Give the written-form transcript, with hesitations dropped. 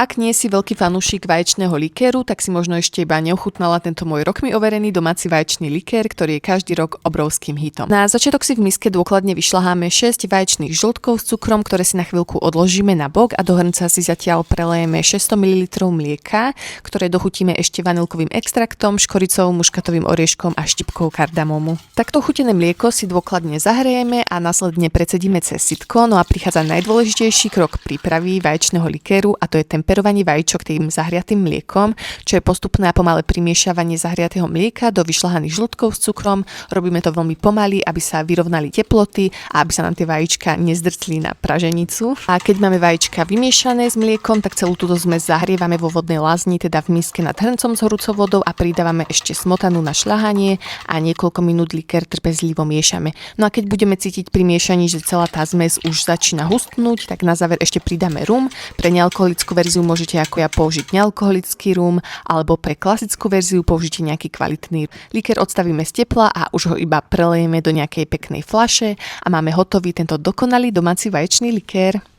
Ak nie si veľký fanúšik vaječného likéru, tak si možno ešte iba neochutnala tento môj rokmi overený domáci vaječný likér, ktorý je každý rok obrovským hitom. Na začiatok si v miske dôkladne vyšľaháme 6 vaječných žltkov s cukrom, ktoré si na chvíľku odložíme na bok a do hrnca si zatiaľ prelejeme 600 ml mlieka, ktoré dochutíme ešte vanilkovým extraktom, škoricou, muškatovým orieškom a štipkou kardamomu. Takto chutené mlieko si dôkladne zahrejeme a následne precedíme cez sitko, no a prichádza najdôležitejší krok prípravy vaječného likéru a to je temperovanie vajíčok tým zahriatým mliekom, čo je postupné a pomalé primiešavanie zahriatého mlieka do vyšľahaných žltkov s cukrom. Robíme to veľmi pomaly, aby sa vyrovnali teploty a aby sa nám tie vajíčka nezdrcli na praženicu. A keď máme vajíčka vymiešané s mliekom, tak celú túto zmes zahrievame vo vodnej lázni, teda v miske nad hrncom s horúcou vodou a pridávame ešte smotanu na šľahanie a niekoľko minút likér trpezlivo miešame. No a keď budeme cítiť pri miešaní, že celá tá zmes už začína hustnúť, tak na záver ešte pridáme rum. Pre nealkoholickú verziu môžete ako ja použiť nealkoholický rum, alebo pre klasickú verziu použite nejaký kvalitný likér. Odstavíme z tepla a už ho iba prelejeme do nejakej peknej fľaše a máme hotový tento dokonalý domáci vaječný likér.